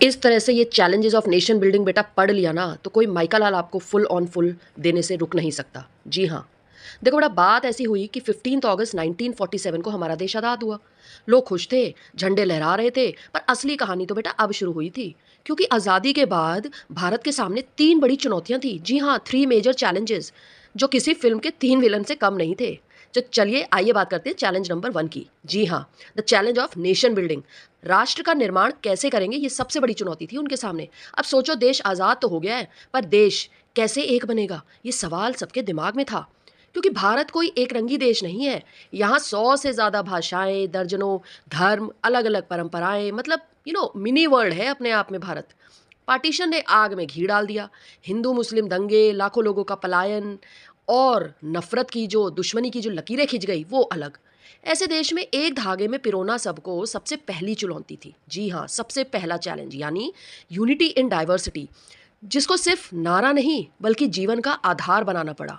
इस तरह से ये चैलेंजेस ऑफ नेशन बिल्डिंग बेटा पढ़ लिया ना तो कोई माइका लाल आपको फुल ऑन फुल देने से रुक नहीं सकता। जी हाँ, देखो बेटा बात ऐसी हुई कि 15 अगस्त 1947 को हमारा देश आज़ाद हुआ। लोग खुश थे, झंडे लहरा रहे थे, पर असली कहानी तो बेटा अब शुरू हुई थी। क्योंकि आज़ादी के बाद भारत के सामने 3 बड़ी चुनौतियां थी। जी हाँ, 3 मेजर चैलेंजेस, जो किसी फिल्म के 3 विलन से कम नहीं थे। तो चलिए आइए बात करते हैं चैलेंज नंबर 1 की। जी हाँ, the challenge of nation building. राष्ट्र का निर्माण कैसे करेंगे, ये सबसे बड़ी चुनौती थी उनके सामने। अब सोचो, देश आज़ाद तो हो गया है, पर देश कैसे एक बनेगा, ये सवाल सबके दिमाग में था। क्योंकि भारत कोई एक रंगी देश नहीं है। यहाँ 100 से ज़्यादा भाषाएं, दर्जनों धर्म, अलग अलग परंपराएं, मतलब मिनी वर्ल्ड है अपने आप में भारत। पार्टीशन ने आग में घी डाल दिया। हिंदू मुस्लिम दंगे, लाखों लोगों का पलायन और नफरत की जो दुश्मनी की जो लकीरें खिंच गई वो अलग। ऐसे देश में एक धागे में पिरोना सबको सबसे पहली चुनौती थी। जी हाँ, सबसे पहला चैलेंज, यानी यूनिटी इन डाइवर्सिटी, जिसको सिर्फ नारा नहीं बल्कि जीवन का आधार बनाना पड़ा।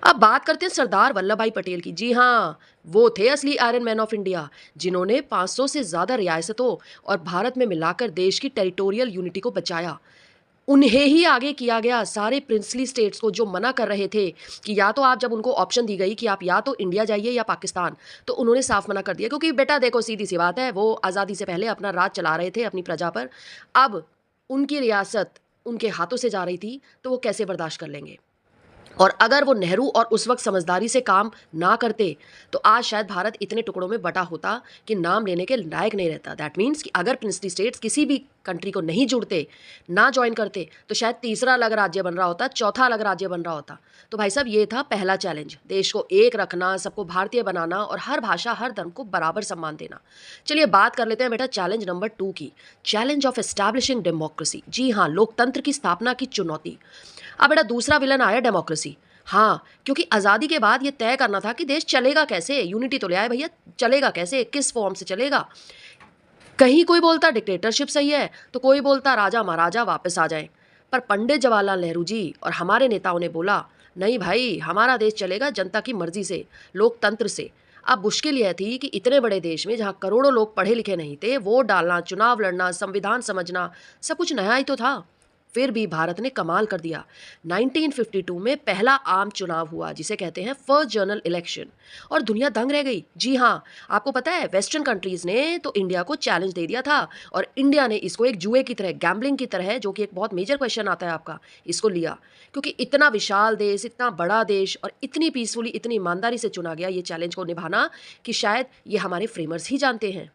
अब बात करते हैं सरदार वल्लभ भाई पटेल की। जी हाँ, वो थे असली आयरन मैन ऑफ इंडिया, जिन्होंने 500 से ज़्यादा रियासतों और भारत में मिलाकर देश की टेरिटोरियल यूनिटी को बचाया। उन्हें ही आगे किया गया सारे प्रिंसली स्टेट्स को, जो मना कर रहे थे कि या तो आप, जब उनको ऑप्शन दी गई कि आप या तो इंडिया जाइए या पाकिस्तान, तो उन्होंने साफ मना कर दिया। क्योंकि बेटा देखो, सीधी सी बात है, वो आज़ादी से पहले अपना राज चला रहे थे अपनी प्रजा पर। अब उनकी रियासत उनके हाथों से जा रही थी, तो वो कैसे बर्दाश्त कर लेंगे। और अगर वो नेहरू और उस वक्त समझदारी से काम ना करते, तो आज शायद भारत इतने टुकड़ों में बटा होता कि नाम लेने के लायक नहीं रहता। दैट मीन्स कि अगर प्रिंसली स्टेट्स किसी भी कंट्री को नहीं जुड़ते, ना ज्वाइन करते, तो शायद तीसरा अलग राज्य बन रहा होता, चौथा अलग राज्य बन रहा होता। तो भाई साहब, ये था पहला चैलेंज, देश को एक रखना, सबको भारतीय बनाना और हर भाषा हर धर्म को बराबर सम्मान देना। चलिए बात कर लेते हैं बेटा चैलेंज नंबर 2 की, चैलेंज ऑफ एस्टैब्लिशिंग डेमोक्रेसी। जी हाँ, लोकतंत्र की स्थापना की चुनौती। अब बेटा दूसरा विलन आया डेमोक्रेसी। हाँ, क्योंकि आज़ादी के बाद ये तय करना था कि देश चलेगा कैसे। यूनिटी तो ले आए भैया, चलेगा कैसे, किस फॉर्म से चलेगा। कहीं कोई बोलता डिक्टेटरशिप सही है, तो कोई बोलता राजा महाराजा वापस आ जाएं। पर पंडित जवाहरलाल नेहरू जी और हमारे नेताओं ने बोला, नहीं भाई, हमारा देश चलेगा जनता की मर्जी से, लोकतंत्र से। अब मुश्किल यह थी कि इतने बड़े देश में जहाँ करोड़ों लोग पढ़े लिखे नहीं थे, वोट डालना, चुनाव लड़ना, संविधान समझना, सब कुछ नया ही तो था। फिर भी भारत ने कमाल कर दिया। 1952 में पहला आम चुनाव हुआ, जिसे कहते हैं फर्स्ट जनरल इलेक्शन, और दुनिया दंग रह गई। जी हाँ, आपको पता है, वेस्टर्न कंट्रीज ने तो इंडिया को चैलेंज दे दिया था, और इंडिया ने इसको एक जुए की तरह, गैम्बलिंग की तरह, जो कि एक बहुत मेजर क्वेश्चन आता है आपका, इसको लिया। क्योंकि इतना विशाल देश, इतना बड़ा देश, और इतनी पीसफुली, इतनी ईमानदारी से चुना गया ये चैलेंज को निभाना, कि शायद ये हमारे फ्रेमर्स ही जानते हैं।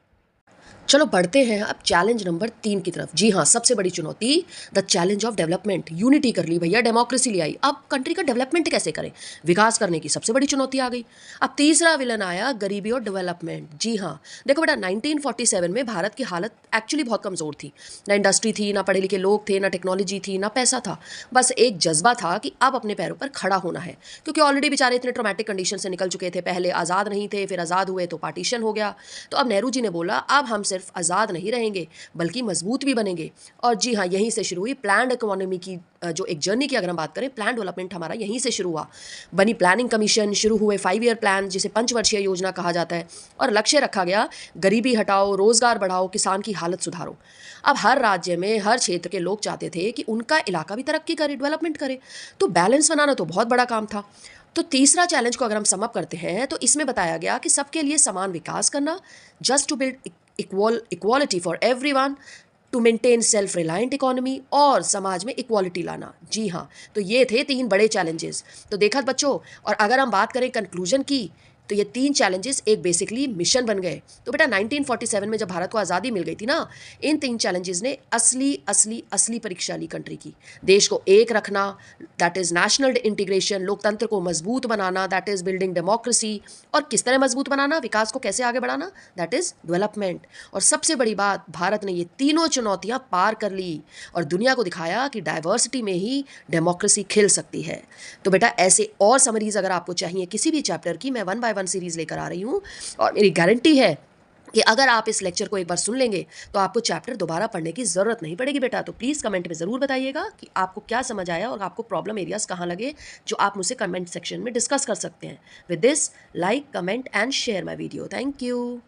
चलो बढ़ते हैं अब चैलेंज नंबर 3 की तरफ। जी हाँ, सबसे बड़ी चुनौती, the challenge of development. Unity कर ली भैया, डेमोक्रेसी ले आई, अब कंट्री का डेवलपमेंट कैसे करें, विकास करने की सबसे बड़ी चुनौती आ गई। अब तीसरा विलन आया, गरीबी और डेवलपमेंट। जी हाँ, देखो बेटा 1947 में भारत की हालत एक्चुअली बहुत कमज़ोर थी। ना इंडस्ट्री थी, ना पढ़े लिखे लोग थे, ना टेक्नोलॉजी थी, ना पैसा था। बस एक जज्बा था कि अब अपने पैरों पर खड़ा होना है। क्योंकि ऑलरेडी बेचारे इतने ट्रोमैटिक कंडीशन से निकल चुके थे, पहले आज़ाद नहीं थे, फिर आज़ाद हुए तो पार्टीशन हो गया। तो अब नेहरू जी ने बोला, अब हम सिर्फ आज़ाद नहीं रहेंगे बल्कि मजबूत भी बनेंगे। और जी हाँ, यहीं से शुरू हुई प्लान्ड इकोनॉमी की जो एक जर्नी की अगर हम बात करें, प्लान डेवलपमेंट हमारा यहीं से शुरू हुआ। बनी प्लानिंग कमीशन, शुरू हुए 5 ईयर प्लान, जिसे पंचवर्षीय योजना कहा जाता है, और लक्ष्य रखा गया, गरीबी हटाओ, रोजगार बढ़ाओ, किसान की हालत सुधारो। अब हर राज्य में, हर क्षेत्र के लोग चाहते थे कि उनका इलाका भी तरक्की करे, डेवलपमेंट करे। तो बैलेंस बनाना तो बहुत बड़ा काम था। तो तीसरा चैलेंज को अगर हम समअप करते हैं, तो इसमें बताया गया कि सबके लिए समान विकास करना, just to build equality for everyone, to maintain self reliant economy, और समाज में इक्वालिटी लाना। जी हाँ, तो ये थे 3 बड़े चैलेंजेस। तो देखा बच्चों, और अगर हम बात करें कंक्लूजन की, तो ये 3 चैलेंजेस एक बेसिकली मिशन बन गए। तो बेटा 1947 में जब भारत को आज़ादी मिल गई थी ना, इन 3 चैलेंजेस ने असली असली असली परीक्षा ली कंट्री की। देश को एक रखना, दैट इज़ नेशनल इंटीग्रेशन, लोकतंत्र को मजबूत बनाना, दैट इज़ बिल्डिंग डेमोक्रेसी, और किस तरह मजबूत बनाना, विकास को कैसे आगे बढ़ाना, दैट इज़ डेवलपमेंट। और सबसे बड़ी बात, भारत ने ये तीनों चुनौतियां पार कर ली और दुनिया को दिखाया कि डाइवर्सिटी में ही डेमोक्रेसी खिल सकती है। तो बेटा ऐसे और समरीज अगर आपको चाहिए किसी भी चैप्टर की, मैं 1 बाय 1 सीरीज़ लेकर आ रही हूँ, और मेरी गारंटी है कि अगर आप इस लेक्चर को एक बार सुन लेंगे, तो आपको चैप्टर दोबारा पढ़ने की ज़रूरत नहीं पड़ेगी बेटा। तो प्लीज़ कमेंट में ज़रूर बताइएगा कि आपको क्या समझ आया और आपको प्रॉब्लम एरियाज़ कहाँ लगे, जो आप मुझसे कमेंट सेक्शन में डिस्कस कर सकते हैं। With this, like, comment and share my video. Thank you.